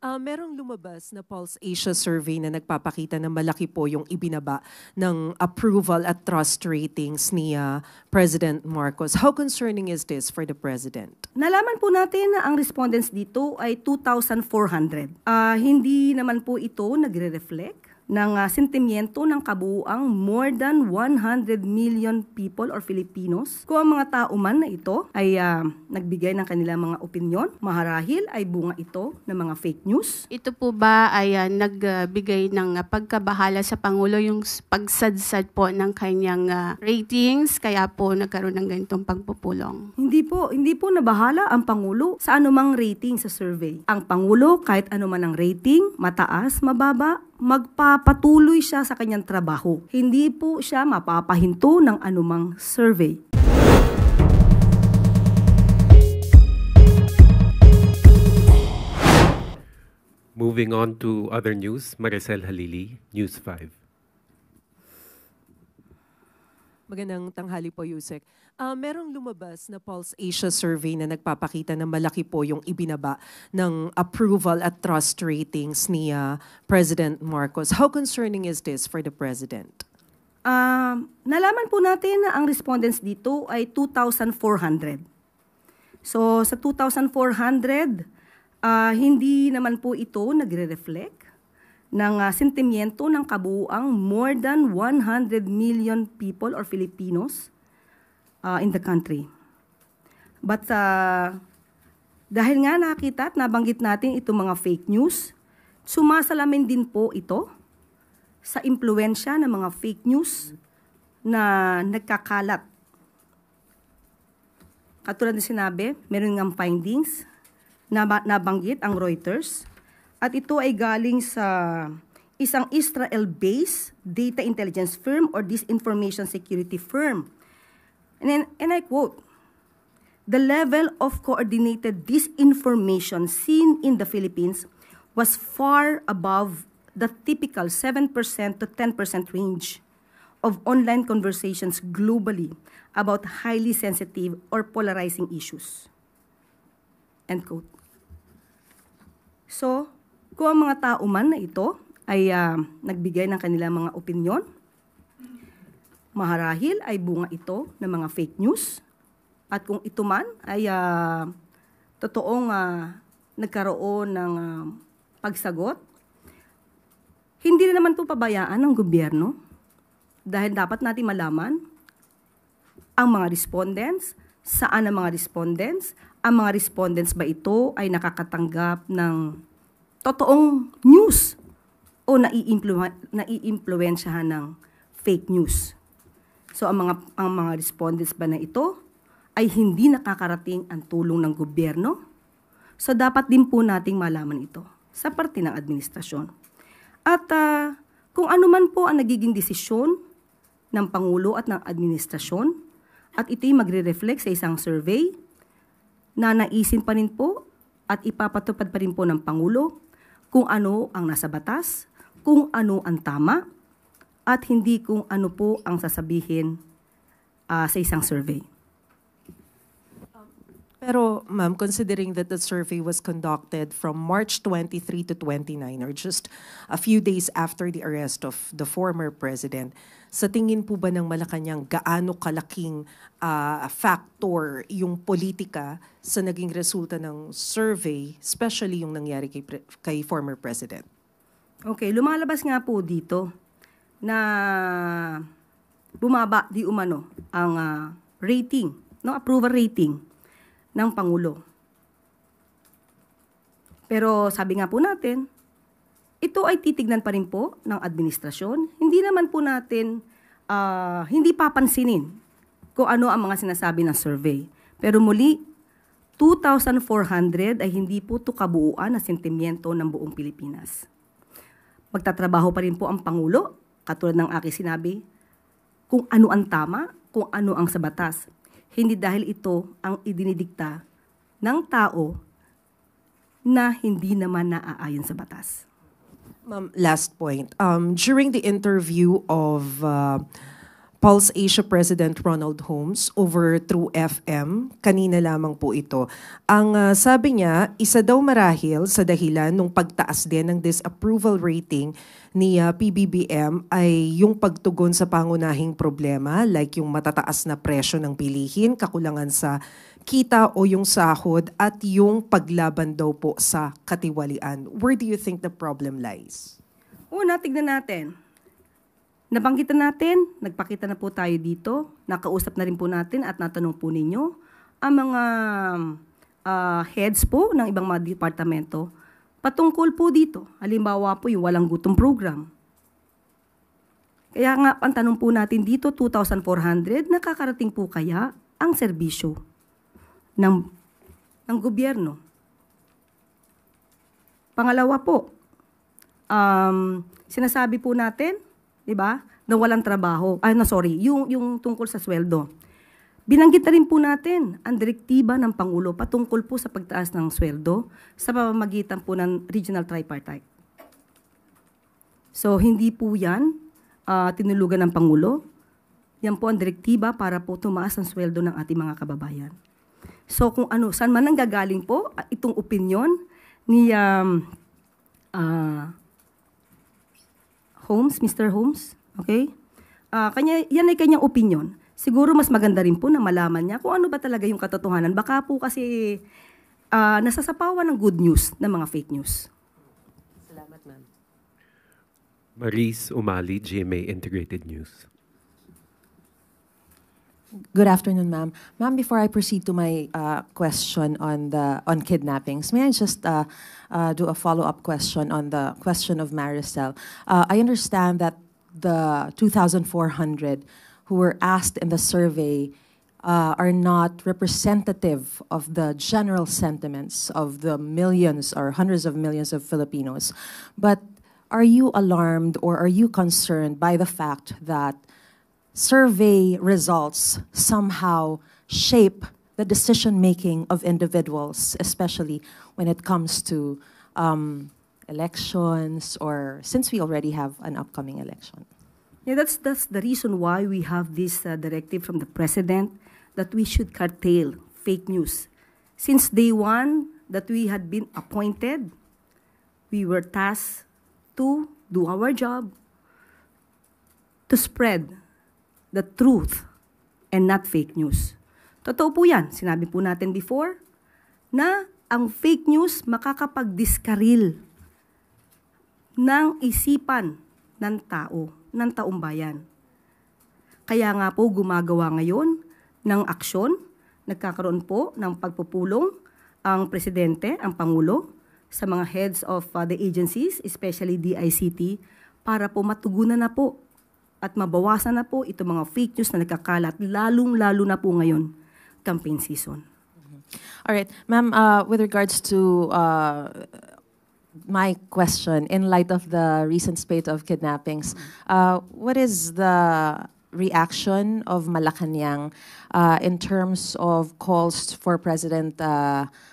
Merong lumabas na Pulse Asia survey na nagpapakita na malaki po yung ibinaba ng approval at trust ratings ni President Marcos. How concerning is this for the President? Nalaman po natin na ang respondents dito ay 2,400. Hindi naman po ito nagre-reflect ng sentimiento ng kabuuang more than 100 million people or Filipinos. Kung ang mga tao man na ito ay nagbigay ng kanilang mga opinyon, maharahil ay bunga ito ng mga fake news. Ito po ba ay nagbigay ng pagkabahala sa Pangulo yung pagsadsad po ng kanyang ratings, kaya po nagkaroon ng ganitong pagpupulong? Hindi po nabahala ang Pangulo sa anumang rating sa survey. Ang Pangulo, kahit anuman ang rating, mataas, mababa, magpapatuloy siya sa kanyang trabaho. Hindi po siya mapapahinto ng anumang survey. Moving on to other news, Maricel Halili, News 5. Magandang tanghali po, Yusek. Merong lumabas na Pulse Asia survey na nagpapakita na malaki po yung ibinaba ng approval at trust ratings ni President Marcos. How concerning is this for the President? Nalaman po natin na ang respondents dito ay 2,400. So sa 2,400, hindi naman po ito nagre-reflect ng sentimiento ng kabuuang more than 100 million people or Filipinos in the country. But dahil nga nakita at nabanggit natin itong mga fake news, sumasalamin din po ito sa impluensya ng mga fake news na nagkakalat. Katulad na sinabi, meron ng findings na nabanggit ang Reuters at ito ay galing sa isang Israel-based data intelligence firm or disinformation security firm. And I quote, "The level of coordinated disinformation seen in the Philippines was far above the typical 7% to 10% range of online conversations globally about highly sensitive or polarizing issues." End quote. So, kung ang mga tao man na ito ay nagbigay ng kanilang mga opinyon, maharahil ay bunga ito ng mga fake news. At kung ito man ay totoong nagkaroon ng pagsagot, hindi na naman ito pabayaan ng gobyerno dahil dapat natin malaman ang mga respondents, saan ang mga respondents, ang mga respondents ba ito ay nakakatanggap ng totoong news o naiimpluwensyahan ng fake news. So ang mga respondents ba na ito ay hindi nakakarating ang tulong ng gobyerno? So dapat din po nating malaman ito sa parte ng administrasyon. At kung ano man po ang nagiging desisyon ng Pangulo at ng administrasyon, at ito'y magre-reflect sa isang survey na naisin pa rin po at ipapatupad pa rin po ng Pangulo kung ano ang nasa batas, kung ano ang tama, at hindi kung ano po ang sasabihin sa isang survey. Pero ma'am, considering that the survey was conducted from March 23 to 29 or just a few days after the arrest of the former president, sa tingin po ba ng Malacanang gaano kalaking factor yung politika sa naging resulta ng survey, especially yung nangyari kay former president? Okay, lumalabas nga po dito na bumaba di umano ang rating, no, approval rating ng Pangulo. Pero sabi nga po natin, ito ay titignan pa rin po ng administrasyon. Hindi naman po natin, hindi papansinin kung ano ang mga sinasabi ng survey. Pero muli, 2,400 ay hindi po ito kabuuan na sentimiento ng buong Pilipinas. Magtatrabaho pa rin po ang Pangulo, katulad ng aking sinabi, kung ano ang tama, kung ano ang sa batas. Hindi dahil ito ang idinidikta ng tao na hindi naman naaayon sa batas. Ma'am, last point. During the interview of Pulse Asia President Ronald Holmes over True FM. Kanina lamang po ito. Ang sabi niya, isa daw marahil sa dahilan ng pagtaas din ng disapproval rating ni PBBM ay yung pagtugon sa pangunahing problema like yung matataas na presyo ng bilihin, kakulangan sa kita o yung sahod at yung paglaban daw po sa katiwalian. Where do you think the problem lies? Una, tignan natin. Nabanggitan natin, nagpakita na po tayo dito, nakausap na rin po natin at natanong po ninyo ang mga heads po ng ibang mga departamento patungkol po dito. Halimbawa po yung walang gutom program. Kaya nga, ang tanong po natin dito, 2,400, nakakarating po kaya ang serbisyo ng gobyerno? Pangalawa po, sinasabi po natin, di ba, na walang trabaho. Yung tungkol sa sweldo. Binanggit na rin po natin ang direktiba ng Pangulo patungkol po sa pagtaas ng sweldo sa pamamagitan po ng Regional Tripartite. So, hindi po yan tinulugan ng Pangulo. Yan po ang direktiba para po tumaas ang sweldo ng ating mga kababayan. So, kung saan man nanggagaling po itong opinyon ni Holmes, Mr. Holmes, okay? Yan ay kanyang opinion. Siguro mas maganda rin po na malaman niya kung ano ba talaga yung katotohanan. Baka po kasi nasasapawan ng good news ng mga fake news. Salamat, ma'am. Maris Umali, GMA Integrated News. Good afternoon, ma'am. Ma'am, before I proceed to my question on kidnappings, may I just do a follow-up question on the question of Maricel? I understand that the 2,400 who were asked in the survey are not representative of the general sentiments of the millions or hundreds of millions of Filipinos. But are you alarmed or are you concerned by the fact that survey results somehow shape the decision-making of individuals, especially when it comes to elections or since we already have an upcoming election? Yeah, that's the reason why we have this directive from the President that we should curtail fake news. Since day one that we had been appointed, we were tasked to do our job, to spread the truth and not fake news. Totoo po yan. Sinabi po natin before na ang fake news makakapag-diskaril ng isipan ng tao, ng taong bayan. Kaya nga po gumagawa ngayon ng aksyon, nagkakaroon po ng pagpupulong ang Presidente, ang Pangulo, sa mga heads of the agencies, especially DICT, para po matugunan na po at mabawasan na po itong mga fake news na nagkakalat, lalong-lalo na po ngayon, campaign season. All right. Ma'am, with regards to my question, in light of the recent spate of kidnappings, what is the reaction of Malacanang in terms of calls for President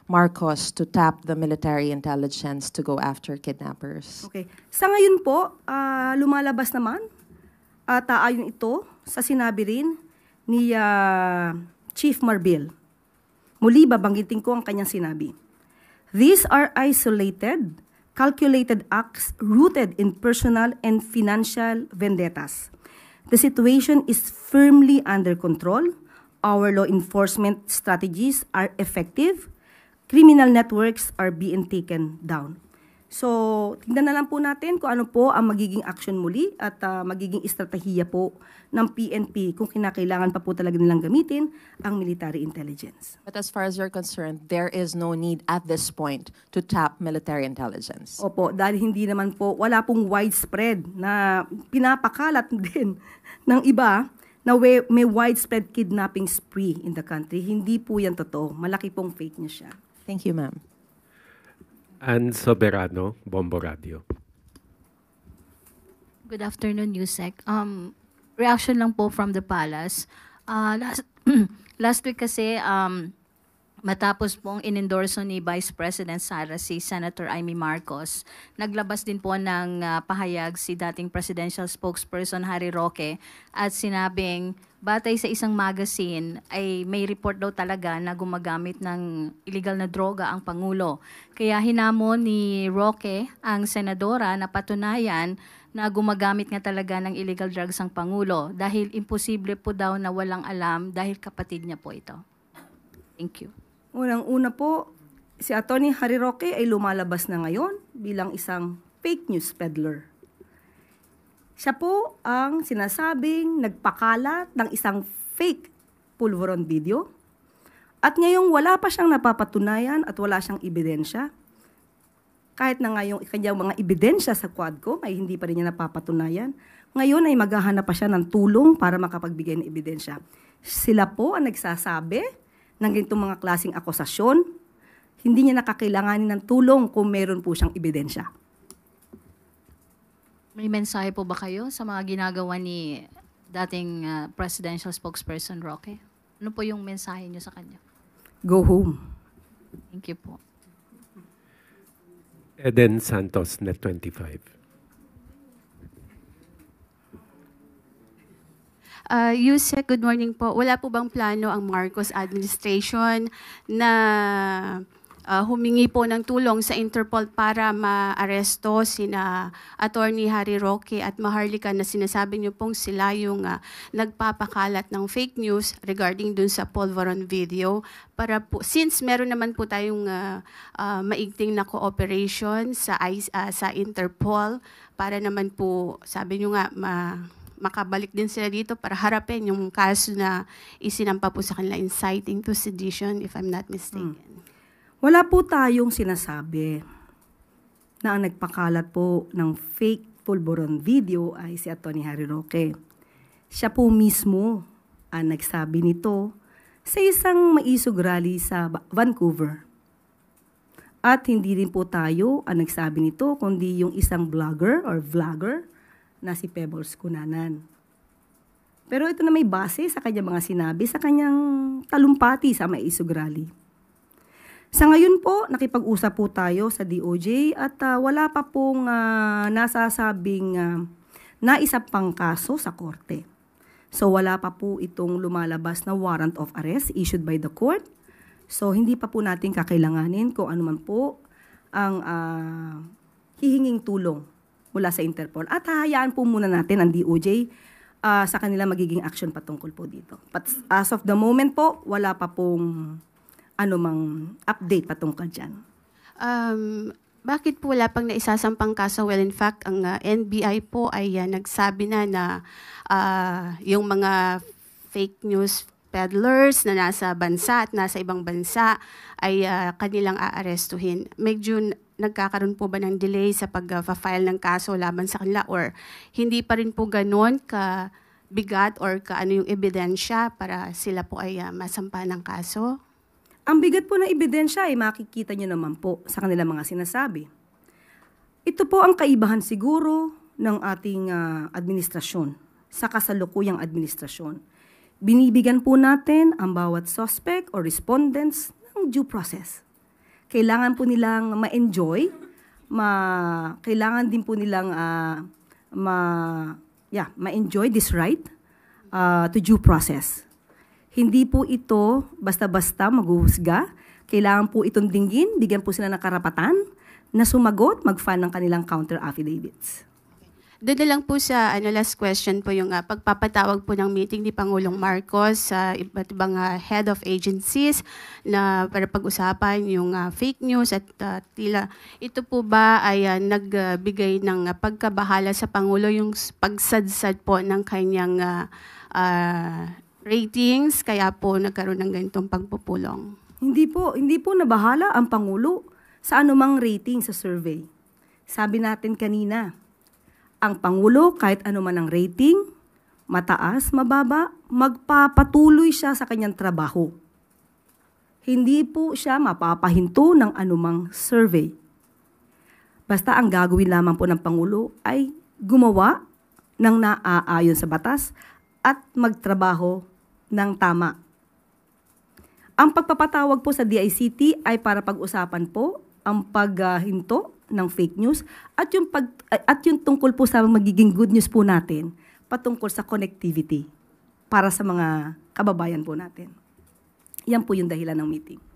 Marcos to tap the military intelligence to go after kidnappers? Okay. Sa ngayon po, lumalabas naman ayon ito sa sinabi rin ni Chief Marbil. Muli, babanggitin ko ang kanyang sinabi. These are isolated, calculated acts rooted in personal and financial vendettas. The situation is firmly under control. Our law enforcement strategies are effective. Criminal networks are being taken down. So, tingnan na lang po natin kung ano po ang magiging action muli at magiging estratehiya po ng PNP kung kinakailangan pa po talaga nilang gamitin ang military intelligence. But as far as you're concerned, there is no need at this point to tap military intelligence. Opo, dahil hindi naman po, wala pong widespread na pinapakalat din ng iba na may widespread kidnapping spree in the country. Hindi po yan totoo. Malaki pong fake news siya. Thank you, ma'am. Ann Soberano, Bombo Radio. Good afternoon, Yusek. Reaction lang po from the palace. Last week kasi, Matapos pong inendorso ni Vice President Sara si Senator Amy Marcos, naglabas din po ng pahayag si dating presidential spokesperson Harry Roque at sinabing batay sa isang magazine ay may report daw talaga na gumagamit ng illegal na droga ang Pangulo. Kaya hinamon ni Roque ang senadora na patunayan na gumagamit nga talaga ng illegal drugs ang Pangulo dahil imposible po daw na walang alam dahil kapatid niya po ito. Thank you. Unang-una po, si Atty. Harry Roque ay lumalabas na ngayon bilang isang fake news peddler. Siya po ang sinasabing nagpakalat ng isang fake pulveron video at ngayong wala pa siyang napapatunayan at wala siyang ebidensya. Kahit na nga yung kanyang mga ebidensya sa Quadcom ay hindi pa rin niya napapatunayan, ngayon ay maghahanap pa siya ng tulong para makapagbigay ng ebidensya. Sila po ang nagsasabi ng ganitong mga klaseng akusasyon, hindi niya nakakailanganin ng tulong kung meron po siyang ebidensya. May mensahe po ba kayo sa mga ginagawa ni dating presidential spokesperson Roque? Ano po yung mensahe niyo sa kanya? Go home. Thank you po. Eden Santos, Net 25. Yusek, good morning po. Wala po bang plano ang Marcos administration na humingi po ng tulong sa Interpol para maaresto sina Attorney Harry Roque at Maharlika na sinasabi niyo pong sila yung nagpapakalat ng fake news regarding dun sa Polvoron video para po, since meron naman po tayong maigting na cooperation sa Interpol para naman po, sabi niyo nga, makabalik din sila dito para harapin yung kaso na isinampa po sa kanila inciting to sedition, if I'm not mistaken. Wala po tayong sinasabi na ang nagpakalat po ng fake pulveron video ay si Atty. Harry Roque. Siya po mismo ang nagsabi nito sa isang maisog rally sa Vancouver. At hindi rin po tayo ang nagsabi nito, kundi yung isang vlogger na si Pebbles Cunanan. Pero ito na may base sa kanyang mga sinabi, sa kanyang talumpati sa maisog rally. Sa ngayon po, nakipag-usap po tayo sa DOJ at wala pa pong nasasabing naisa pang kaso sa korte. So wala pa po itong lumalabas na warrant of arrest issued by the court. So hindi pa po natin kakailanganin kung ano man po ang hihinging tulong mula sa Interpol. At hahayaan po muna natin ang DOJ sa kanila magiging action patungkol po dito. But as of the moment po, wala pa pong anumang update patungkol dyan. Bakit po wala pang naisasampang kaso? Well, in fact, ang NBI po ay nagsabi na yung mga fake news peddlers na nasa bansa at nasa ibang bansa ay kanilang aarestuhin. Medyo nagkakaroon po ba ng delay sa pag-file ng kaso laban sa kanila or hindi pa rin po ganon ka bigat or kaano yung ebidensya para sila po ay masampa ng kaso? Ang bigat po ng ebidensya ay makikita nyo naman po sa kanilang mga sinasabi. Ito po ang kaibahan siguro ng ating administrasyon sa kasalukuyang administrasyon. Binibigyan po natin ang bawat suspect or respondents ng due process. Kailangan po nilang ma-enjoy, kailangan din po nilang ma-enjoy this right to due process. Hindi po ito basta-basta maghuhusga. Kailangan po itong dinggin, bigyan po sila ng karapatan na sumagot, mag-file ng kanilang counter affidavits. Doon na lang po sa last question po yung pagpapatawag po ng meeting ni Pangulong Marcos sa iba't ibang head of agencies na para pag-usapan yung fake news at tila ito po ba ay nagbigay ng pagkabahala sa Pangulo yung pagsadsad po ng kanyang ratings kaya po nagkaroon ng ganitong pagpupulong? Hindi po nabahala ang Pangulo sa anumang rating sa survey. Sabi natin kanina, ang Pangulo, kahit ano man ang rating, mataas, mababa, magpapatuloy siya sa kanyang trabaho. Hindi po siya mapapahinto ng anumang survey. Basta ang gagawin lamang po ng Pangulo ay gumawa ng naaayon sa batas at magtrabaho ng tama. Ang pagpapatawag po sa DICT ay para pag-usapan po ang paghinto ng fake news at yung tungkol po sa magiging good news po natin patungkol sa connectivity para sa mga kababayan po natin. Yan po yung dahilan ng meeting.